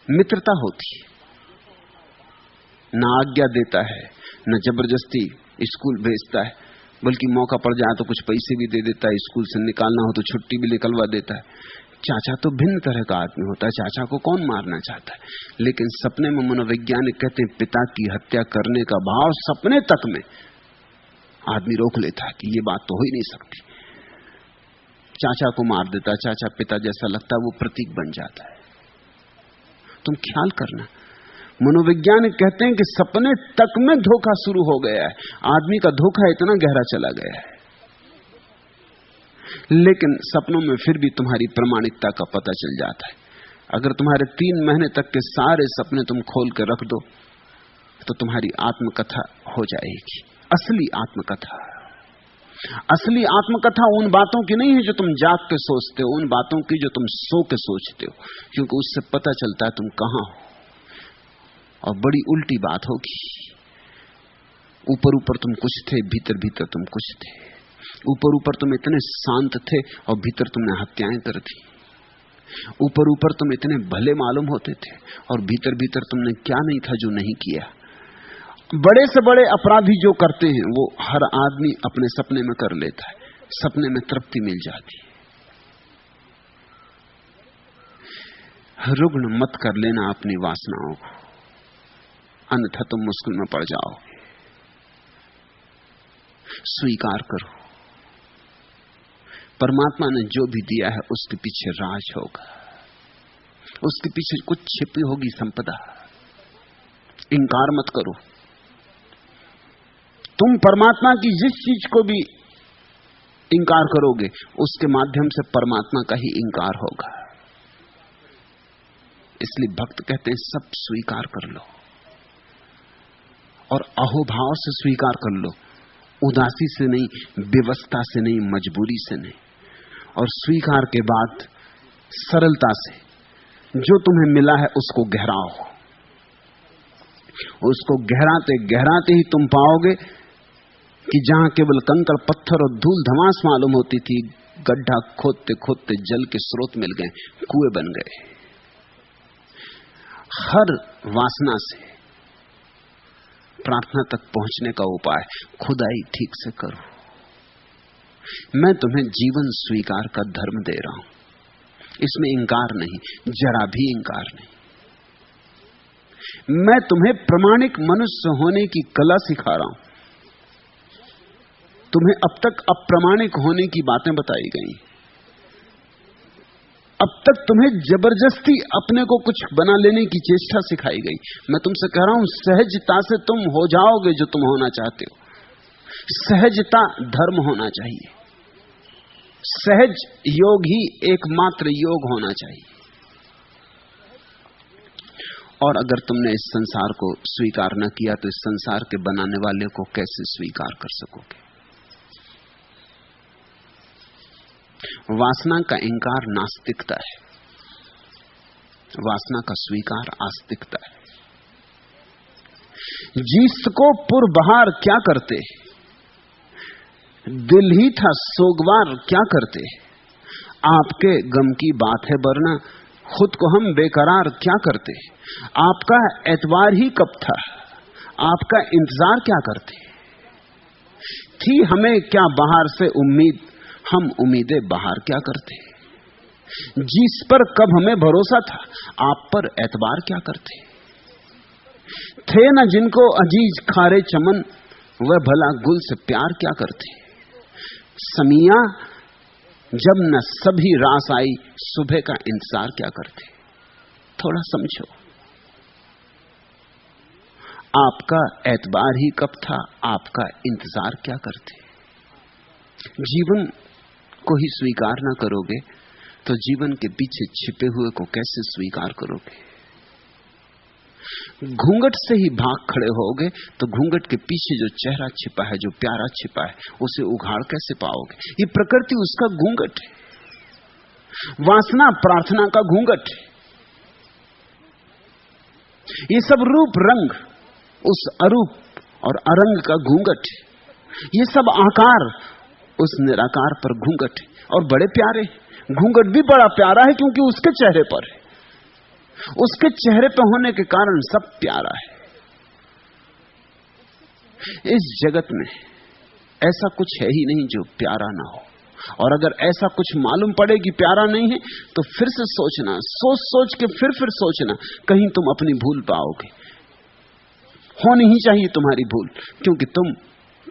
मित्रता होती, ना आज्ञा देता है, न जबरदस्ती स्कूल भेजता है, बल्कि मौका पड़ जाए तो कुछ पैसे भी दे देता है, स्कूल से निकालना हो तो छुट्टी भी निकलवा देता है। चाचा तो भिन्न तरह का आदमी होता है, चाचा को कौन मारना चाहता है। लेकिन सपने में मनोवैज्ञानिक कहते हैं पिता की हत्या करने का भाव सपने तक में आदमी रोक लेता है कि ये बात तो हो ही नहीं सकती। चाचा को मार देता, चाचा पिता जैसा लगता है, वो प्रतीक बन जाता है। तुम ख्याल करना, मनोवैज्ञानिक कहते हैं कि सपने तक में धोखा शुरू हो गया है, आदमी का धोखा इतना गहरा चला गया है। लेकिन सपनों में फिर भी तुम्हारी प्रामाणिकता का पता चल जाता है। अगर तुम्हारे 3 महीने तक के सारे सपने तुम खोल कर रख दो तो तुम्हारी आत्मकथा हो जाएगी, असली आत्मकथा। असली आत्मकथा उन बातों की नहीं है जो तुम जाग के सोचते हो, उन बातों की जो तुम सो के सोचते हो, क्योंकि उससे पता चलता है तुम कहां हो। और बड़ी उल्टी बात होगी, ऊपर ऊपर तुम कुछ थे, भीतर भीतर तुम कुछ थे। ऊपर ऊपर तुम इतने शांत थे और भीतर तुमने हत्याएं कर दी। ऊपर ऊपर तुम इतने भले मालूम होते थे और भीतर भीतर तुमने क्या नहीं था जो नहीं किया। बड़े से बड़े अपराधी जो करते हैं वो हर आदमी अपने सपने में कर लेता है, सपने में तृप्ति मिल जाती है। रुग्ण मत कर लेना अपनी वासनाओं को, अन्यथा तुम मुश्किल में पड़ जाओगे। स्वीकार करो, परमात्मा ने जो भी दिया है उसके पीछे राज होगा। उसके पीछे कुछ छिपी होगी संपदा। इंकार मत करो। तुम परमात्मा की जिस चीज को भी इंकार करोगे उसके माध्यम से परमात्मा का ही इंकार होगा। इसलिए भक्त कहते हैं सब स्वीकार कर लो और अहोभाव से स्वीकार कर लो, उदासी से नहीं, विवशता से नहीं, मजबूरी से नहीं। और स्वीकार के बाद सरलता से जो तुम्हें मिला है उसको गहराओ। उसको गहराते गहराते ही तुम पाओगे कि जहां केवल कंकड़ पत्थर और धूल धमास मालूम होती थी, गड्ढा खोदते खोदते जल के स्रोत मिल गए, कुएं बन गए। हर वासना से प्रार्थना तक पहुंचने का उपाय खुदाई ठीक से करो। मैं तुम्हें जीवन स्वीकार का धर्म दे रहा हूं, इसमें इंकार नहीं, जरा भी इंकार नहीं। मैं तुम्हें प्रामाणिक मनुष्य होने की कला सिखा रहा हूं। तुम्हें अब तक अप्रामाणिक होने की बातें बताई गई। अब तक तुम्हें जबरदस्ती अपने को कुछ बना लेने की चेष्टा सिखाई गई। मैं तुमसे कह रहा हूं सहजता से तुम हो जाओगे जो तुम होना चाहते हो। सहजता धर्म होना चाहिए। सहज योग ही एकमात्र योग होना चाहिए। और अगर तुमने इस संसार को स्वीकार न किया तो इस संसार के बनाने वाले को कैसे स्वीकार कर सकोगे? वासना का इंकार नास्तिकता है, वासना का स्वीकार आस्तिकता है। जिसको पुरबहार क्या करते, दिल ही था सोगवार क्या करते। आपके गम की बात है वरना खुद को हम बेकरार क्या करते। आपका एतवार ही कब था, आपका इंतजार क्या करते। थी हमें क्या बाहर से उम्मीद, हम उम्मीदें बाहर क्या करते। जिस पर कब हमें भरोसा था, आप पर एतबार क्या करते। थे न जिनको अजीज खारे चमन, वह भला गुल से प्यार क्या करते। समिया जब न सभी रास आई, सुबह का इंतजार क्या करते। थोड़ा समझो, आपका एतबार ही कब था, आपका इंतजार क्या करते। जीवन को ही स्वीकार ना करोगे तो जीवन के पीछे छिपे हुए को कैसे स्वीकार करोगे। घूंघट से ही भाग खड़े होगे तो घूंघट के पीछे जो चेहरा छिपा है, जो प्यारा छिपा है, उसे उघाड़ कैसे पाओगे। ये प्रकृति उसका घूंघट है, वासना प्रार्थना का घूंघट है। ये सब रूप रंग उस अरूप और अरंग का घूंघट है। ये सब आकार उस निराकार पर घूंघट है। और बड़े प्यारे, घूंघट भी बड़ा प्यारा है क्योंकि उसके चेहरे पर है। उसके चेहरे पर होने के कारण सब प्यारा है। इस जगत में ऐसा कुछ है ही नहीं जो प्यारा ना हो। और अगर ऐसा कुछ मालूम पड़े कि प्यारा नहीं है तो फिर से सोचना, सोच सोच के फिर सोचना, कहीं तुम अपनी भूल पाओगे। होनी ही चाहिए तुम्हारी भूल, क्योंकि तुम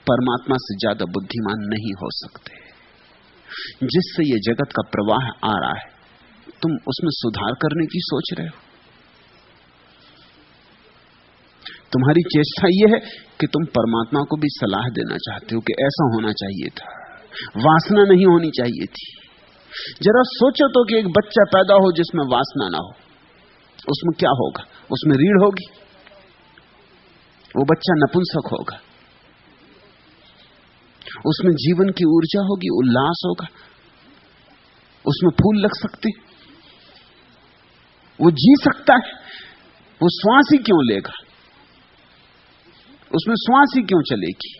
परमात्मा से ज्यादा बुद्धिमान नहीं हो सकते। जिससे ये जगत का प्रवाह आ रहा है, तुम उसमें सुधार करने की सोच रहे हो। तुम्हारी चेष्टा यह है कि तुम परमात्मा को भी सलाह देना चाहते हो कि ऐसा होना चाहिए था, वासना नहीं होनी चाहिए थी। जरा सोचो तो कि एक बच्चा पैदा हो जिसमें वासना ना हो, उसमें क्या होगा। उसमें रीढ़ होगी, वो बच्चा नपुंसक होगा। उसमें जीवन की ऊर्जा होगी, उल्लास होगा, उसमें फूल लग सकते, वो जी सकता है। वो श्वास ही क्यों लेगा, उसमें श्वास ही क्यों चलेगी।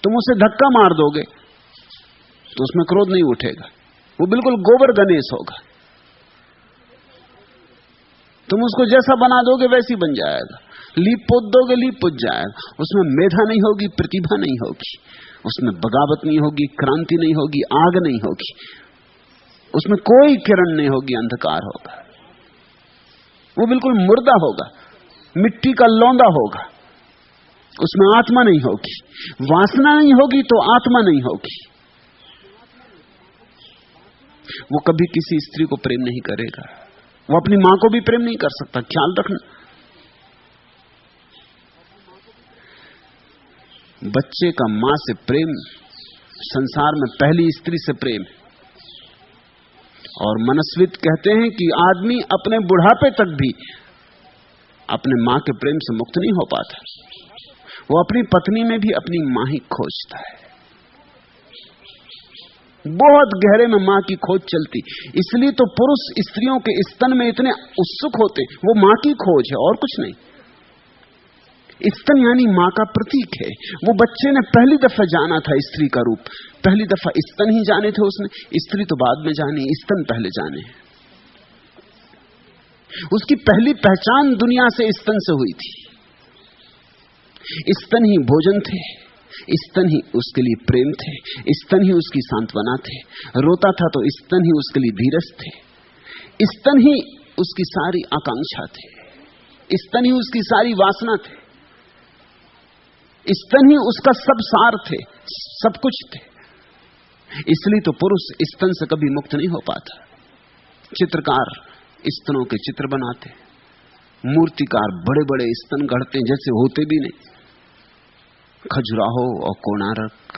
तुम उसे धक्का मार दोगे तो उसमें क्रोध नहीं उठेगा, वो बिल्कुल गोबर गणेश होगा। तुम उसको जैसा बना दोगे वैसी बन जाएगा। लीप पोत दोगे, लीप पोत जाएगा। उसमें मेधा नहीं होगी, प्रतिभा नहीं होगी, उसमें बगावत नहीं होगी, क्रांति नहीं होगी, आग नहीं होगी, उसमें कोई किरण नहीं होगी, अंधकार होगा। वो बिल्कुल मुर्दा होगा, मिट्टी का लौंदा होगा, उसमें आत्मा नहीं होगी। वासना नहीं होगी तो आत्मा नहीं होगी। वो कभी किसी स्त्री को प्रेम नहीं करेगा, वो अपनी मां को भी प्रेम नहीं कर सकता। ख्याल रखना, बच्चे का मां से प्रेम संसार में पहली स्त्री से प्रेम। और मनस्विद कहते हैं कि आदमी अपने बुढ़ापे तक भी अपने मां के प्रेम से मुक्त नहीं हो पाता। वो अपनी पत्नी में भी अपनी मां ही खोजता है। बहुत गहरे में मां की खोज चलती। इसलिए तो पुरुष स्त्रियों के स्तन में इतने उत्सुक होते, वो मां की खोज है और कुछ नहीं। स्तन यानी मां का प्रतीक है। वो बच्चे ने पहली दफा जाना था स्त्री का रूप, पहली दफा स्तन ही जाने थे उसने, स्त्री तो बाद में जानी, स्तन पहले जाने। उसकी पहली पहचान दुनिया से स्तन से हुई थी। स्तन ही भोजन थे, स्तन ही उसके लिए प्रेम थे, स्तन ही उसकी सांत्वना थे। रोता था तो स्तन ही उसके लिए धीरज थे, स्तन ही उसकी सारी आकांक्षा थे, स्तन ही उसकी सारी वासना थे, स्तन ही उसका सब सार थे, सब कुछ थे। इसलिए तो पुरुष स्तन से कभी मुक्त नहीं हो पाता। चित्रकार स्तनों के चित्र बनाते, मूर्तिकार बड़े बड़े स्तन गढ़ते जैसे होते भी नहीं। खजुराहो और कोणार्क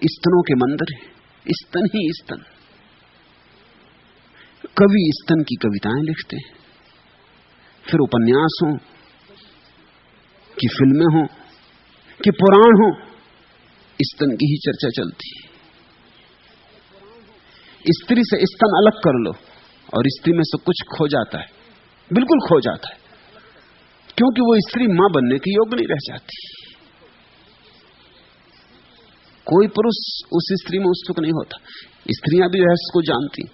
स्तनों के मंदिर हैं, स्तन ही स्तन। कवि स्तन की कविताएं लिखते हैं, फिर उपन्यास हो कि फिल्में हो कि पुराण हो, स्तन की ही चर्चा चलती। स्त्री से स्तन अलग कर लो और स्त्री में सब कुछ खो जाता है, बिल्कुल खो जाता है, क्योंकि वो स्त्री मां बनने की योग्य नहीं रह जाती। कोई पुरुष उस स्त्री में उत्सुक नहीं होता। स्त्रियां भी रहस्य को जानती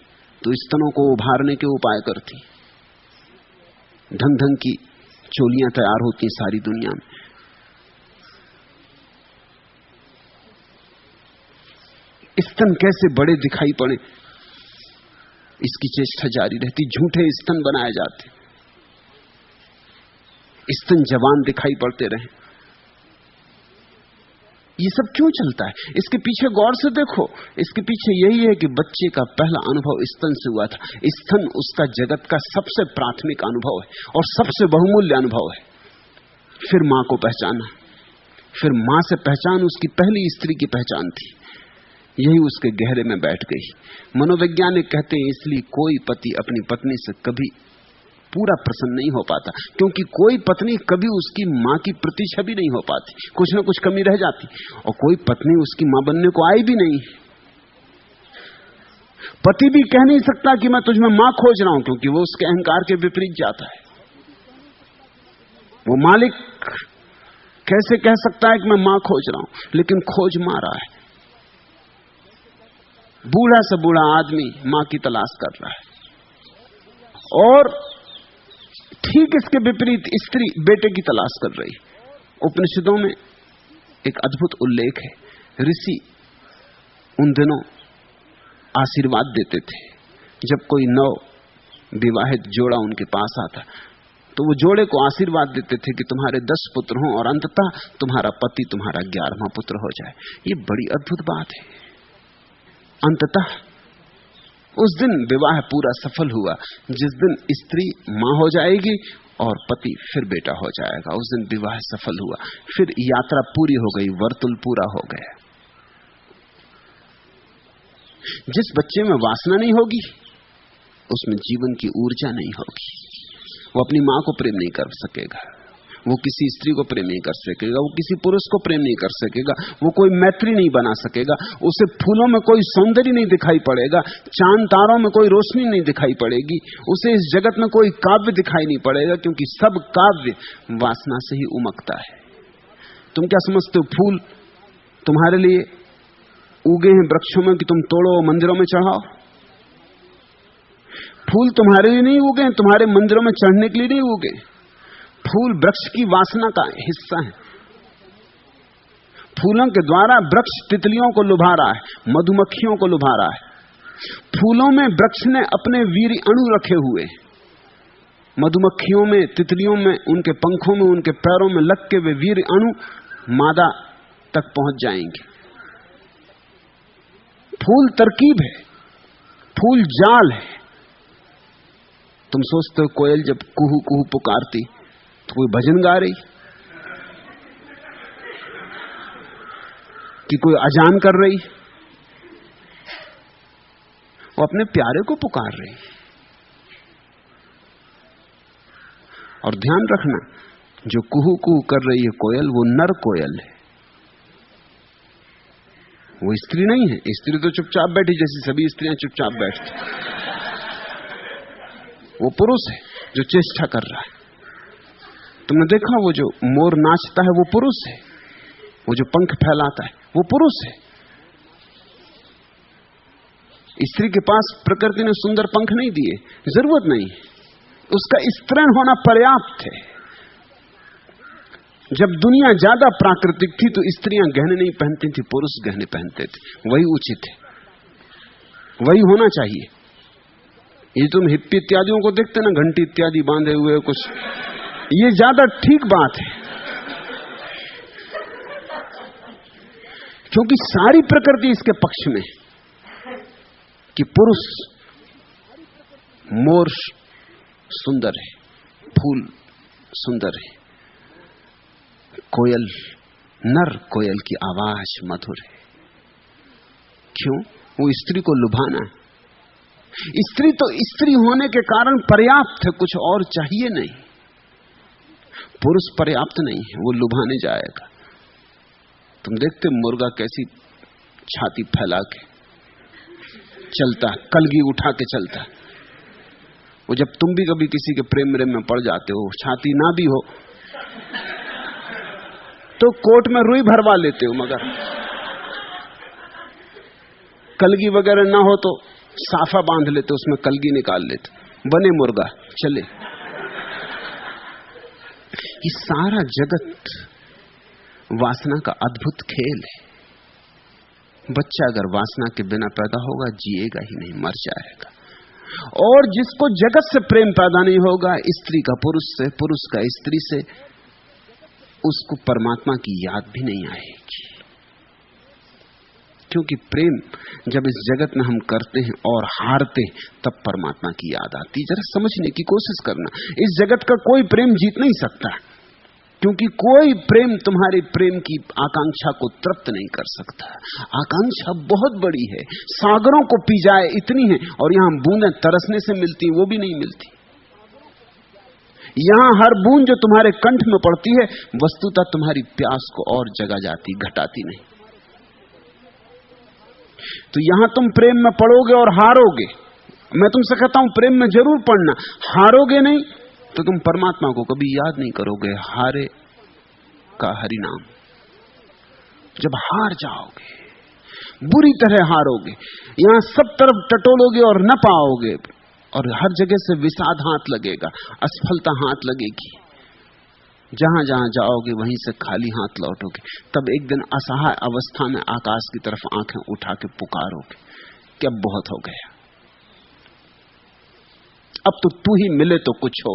तो स्तनों को उभारने के उपाय करती। ढंग ढंग की चोलियां तैयार होती सारी दुनिया में। स्तन कैसे बड़े दिखाई पड़े, इसकी चेष्टा जारी रहती। झूठे स्तन बनाए जाते, स्तन जवान दिखाई पड़ते रहे। ये सब क्यों चलता है? इसके पीछे गौर से देखो। इसके पीछे यही है कि बच्चे का पहला अनुभव स्तन से हुआ था। स्तन उसका जगत का सबसे प्राथमिक अनुभव है और सबसे बहुमूल्य अनुभव है। फिर मां को पहचाना, फिर मां से पहचान उसकी पहली स्त्री की पहचान थी। यही उसके गहरे में बैठ गई। मनोवैज्ञानिक कहते हैं इसलिए कोई पति अपनी पत्नी से कभी पूरा प्रसन्न नहीं हो पाता, क्योंकि कोई पत्नी कभी उसकी मां की प्रतिछवि नहीं हो पाती, कुछ ना कुछ कमी रह जाती। और कोई पत्नी उसकी मां बनने को आई भी नहीं। पति भी कह नहीं सकता कि मैं तुझमें मां खोज रहा हूं, क्योंकि वो उसके अहंकार के विपरीत जाता है। वो मालिक कैसे कह सकता है कि मैं मां खोज रहा हूं, लेकिन खोज मां रहा है। बूढ़ा से बूढ़ा आदमी मां की तलाश कर रहा है और ठीक इसके विपरीत स्त्री बेटे की तलाश कर रही। उपनिषदों में एक अद्भुत उल्लेख है। ऋषि उन दिनों आशीर्वाद देते थे। जब कोई नव विवाहित जोड़ा उनके पास आता तो वो जोड़े को आशीर्वाद देते थे कि तुम्हारे 10 पुत्र हों और अंततः तुम्हारा पति तुम्हारा 11वां पुत्र हो जाए। ये बड़ी अद्भुत बात है। अंततः उस दिन विवाह पूरा सफल हुआ, जिस दिन स्त्री मां हो जाएगी और पति फिर बेटा हो जाएगा। उस दिन विवाह सफल हुआ, फिर यात्रा पूरी हो गई, वर्तुल पूरा हो गया। जिस बच्चे में वासना नहीं होगी उसमें जीवन की ऊर्जा नहीं होगी। वो अपनी मां को प्रेम नहीं कर सकेगा, वो किसी स्त्री को प्रेम नहीं कर सकेगा, वो किसी पुरुष को प्रेम नहीं कर सकेगा, वो कोई मैत्री नहीं बना सकेगा, उसे फूलों में कोई सौंदर्य नहीं दिखाई पड़ेगा, चांद तारों में कोई रोशनी नहीं दिखाई पड़ेगी, उसे इस जगत में कोई काव्य दिखाई नहीं पड़ेगा, क्योंकि सब काव्य वासना से ही उमकता है। तुम क्या समझते हो फूल तुम्हारे लिए उगे हैं वृक्षों में कि तुम तोड़ो मंदिरों में चढ़ाओ? फूल तुम्हारे लिए नहीं उगे, तुम्हारे मंदिरों में चढ़ने के लिए नहीं उगे। फूल वृक्ष की वासना का हिस्सा है। फूलों के द्वारा वृक्ष तितलियों को लुभा रहा है, मधुमक्खियों को लुभा रहा है। फूलों में वृक्ष ने अपने वीर अणु रखे हुए, मधुमक्खियों में, तितलियों में, उनके पंखों में, उनके पैरों में लग के वे वीर अणु मादा तक पहुंच जाएंगे। फूल तरकीब है, फूल जाल है। तुम सोचते हो कोयल जब कुहू कुहू पुकारती तो कोई भजन गा रही कि कोई अजान कर रही? वो अपने प्यारे को पुकार रही। और ध्यान रखना, जो कुहू कुहू कर रही है कोयल, वो नर कोयल है, वो स्त्री नहीं है। स्त्री तो चुपचाप बैठी, जैसी सभी स्त्रियां चुपचाप बैठती। वो पुरुष है जो चेष्टा कर रहा है। तुमने देखा वो जो मोर नाचता है वो पुरुष है, वो जो पंख फैलाता है वो पुरुष है। स्त्री के पास प्रकृति ने सुंदर पंख नहीं दिए, जरूरत नहीं, उसका स्तरण होना पर्याप्त है। जब दुनिया ज्यादा प्राकृतिक थी तो स्त्रियां गहने नहीं पहनती थी, पुरुष गहने पहनते थे, वही उचित है, वही होना चाहिए। ये तुम हिप्पी इत्यादियों को देखते ना, घंटी इत्यादि बांधे हुए कुछ, ये ज्यादा ठीक बात है, क्योंकि सारी प्रकृति इसके पक्ष में कि पुरुष मोर सुंदर है, फूल सुंदर है, कोयल नर कोयल की आवाज मधुर है। क्यों? वो स्त्री को लुभाना है। स्त्री तो स्त्री होने के कारण पर्याप्त है, कुछ और चाहिए नहीं। पुरुष पर्याप्त नहीं है, वो लुभाने जाएगा। तुम देखते मुर्गा कैसी छाती फैला के चलता, कलगी उठा के चलता। वो जब तुम भी कभी किसी के प्रेम में पड़ जाते हो, छाती ना भी हो तो कोट में रुई भरवा लेते हो, मगर कलगी वगैरह ना हो तो साफा बांध लेते, उसमें कलगी निकाल लेते, बने मुर्गा चले। ये सारा जगत वासना का अद्भुत खेल है। बच्चा अगर वासना के बिना पैदा होगा जिएगा ही नहीं, मर जाएगा। और जिसको जगत से प्रेम पैदा नहीं होगा, स्त्री का पुरुष से, पुरुष का स्त्री से, उसको परमात्मा की याद भी नहीं आएगी। क्योंकि प्रेम जब इस जगत में हम करते हैं और हारते, तब परमात्मा की याद आती है। जरा समझने की कोशिश करना, इस जगत का कोई प्रेम जीत नहीं सकता, क्योंकि कोई प्रेम तुम्हारे प्रेम की आकांक्षा को तृप्त नहीं कर सकता। आकांक्षा बहुत बड़ी है, सागरों को पी जाए इतनी है, और यहां बूंदें तरसने से मिलती, वो भी नहीं मिलती। यहां हर बूंद जो तुम्हारे कंठ में पड़ती है, वस्तुतः तुम्हारी प्यास को और जगा जाती, घटाती नहीं। तो यहां तुम प्रेम में पड़ोगे और हारोगे। मैं तुमसे कहता हूं प्रेम में जरूर पड़ना, हारोगे नहीं तो तुम परमात्मा को कभी याद नहीं करोगे। हारे का हरि नाम। जब हार जाओगे, बुरी तरह हारोगे, यहां सब तरफ टटोलोगे और न पाओगे, और हर जगह से विषाद हाथ लगेगा, असफलता हाथ लगेगी। जहां जहां जाओगे वहीं से खाली हाथ लौटोगे। तब एक दिन असहाय अवस्था में आकाश की तरफ आंखें उठा के पुकारोगे कि अब बहुत हो गया, अब तो तू ही मिले तो कुछ हो।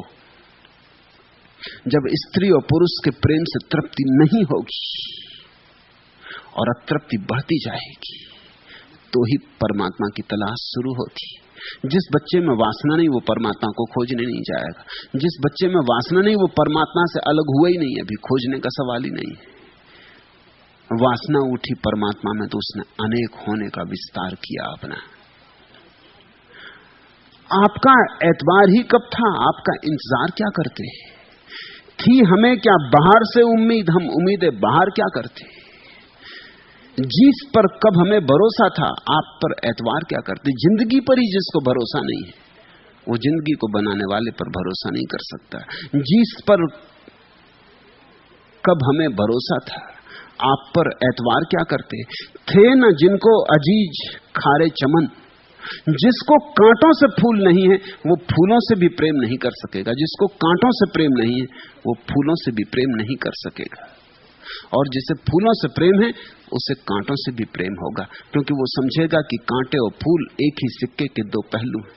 जब स्त्री और पुरुष के प्रेम से तृप्ति नहीं होगी और अतृप्ति बढ़ती जाएगी, तो ही परमात्मा की तलाश शुरू होती। जिस बच्चे में वासना नहीं वो परमात्मा को खोजने नहीं जाएगा। जिस बच्चे में वासना नहीं वो परमात्मा से अलग हुआ ही नहीं, अभी खोजने का सवाल ही नहीं है। वासना उठी परमात्मा में तो उसने अनेक होने का विस्तार किया अपना। आपका एतबार ही कब था? आपका इंतजार क्या करते थी? हमें क्या बाहर से उम्मीद? हम उम्मीदें बाहर क्या करते? जिस पर कब हमें भरोसा था, आप पर एतबार क्या करते? जिंदगी पर ही जिसको भरोसा नहीं है, वो जिंदगी को बनाने वाले पर भरोसा नहीं कर सकता। जिस पर कब हमें भरोसा था, आप पर एतबार क्या करते थे? न जिनको अजीज खारे चमन, जिसको कांटों से फूल नहीं है वो फूलों से भी प्रेम नहीं कर सकेगा। जिसको कांटों से प्रेम नहीं है वो फूलों से भी प्रेम नहीं कर सकेगा। और जिसे फूलों से प्रेम है उसे कांटों से भी प्रेम होगा, क्योंकि वो समझेगा कि कांटे और फूल एक ही सिक्के के दो पहलू हैं।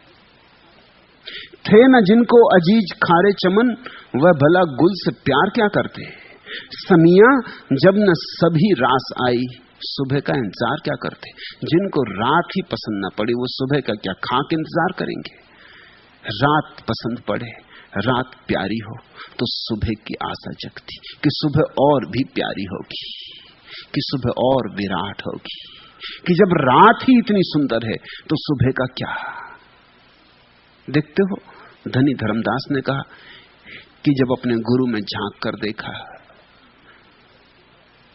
थे न जिनको अजीज खारे चमन, वह भला गुल से प्यार क्या करते? समिया जब न सभी रास आई, सुबह का इंतजार क्या करते? जिनको रात ही पसंद ना पड़ी वो सुबह का क्या खाक इंतजार करेंगे? रात पसंद पड़े, रात प्यारी हो तो सुबह की आशा जगती कि सुबह और भी प्यारी होगी, कि सुबह और विराट होगी, कि जब रात ही इतनी सुंदर है तो सुबह का क्या। देखते हो, धनी धर्मदास ने कहा कि जब अपने गुरु में झांक कर देखा,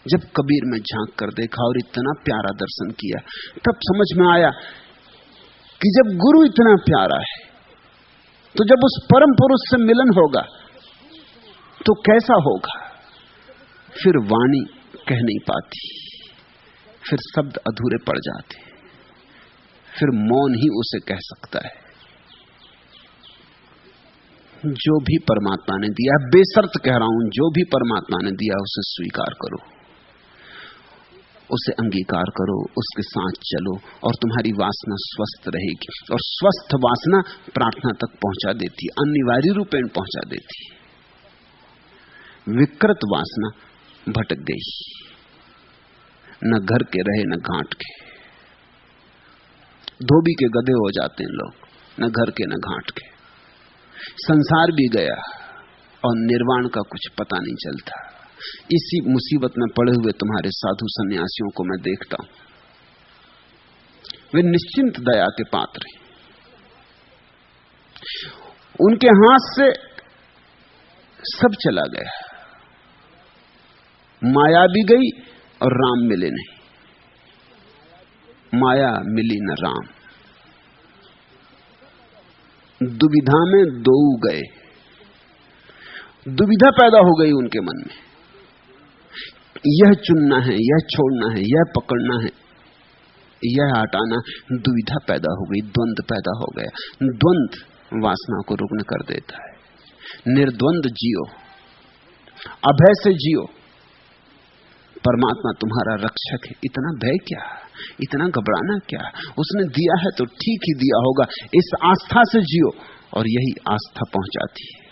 जब कबीर में झांक कर देखा और इतना प्यारा दर्शन किया, तब समझ में आया कि जब गुरु इतना प्यारा है तो जब उस परम पुरुष से मिलन होगा तो कैसा होगा। फिर वाणी कह नहीं पाती, फिर शब्द अधूरे पड़ जाते, फिर मौन ही उसे कह सकता है। जो भी परमात्मा ने दिया, बेशर्त कह रहा हूं, जो भी परमात्मा ने दिया उसे स्वीकार करो, उसे अंगीकार करो, उसके साथ चलो और तुम्हारी वासना स्वस्थ रहेगी। और स्वस्थ वासना प्रार्थना तक पहुंचा देती, अनिवार्य रूपेण पहुंचा देती। विकृत वासना भटक गई, न घर के रहे न घाट के, धोबी के गधे हो जाते हैं लोग, न घर के न घाट के। संसार भी गया और निर्वाण का कुछ पता नहीं चलता। इसी मुसीबत में पड़े हुए तुम्हारे साधु सन्यासियों को मैं देखता हूं, वे निश्चिंत दया के पात्र हैं। उनके हाथ से सब चला गया, माया भी गई और राम मिले नहीं, माया मिली न राम। दुविधा में दो गए, दुविधा पैदा हो गई उनके मन में, यह चुनना है, यह छोड़ना है, यह पकड़ना है, यह हटाना। दुविधा पैदा हो गई, द्वंद्व पैदा हो गया। द्वंद्व वासना को रुग्ण कर देता है। निर्द्वंद जियो, अभय से जियो। परमात्मा तुम्हारा रक्षक है, इतना भय क्या, इतना घबराना क्या? उसने दिया है तो ठीक ही दिया होगा, इस आस्था से जियो। और यही आस्था पहुंचाती है।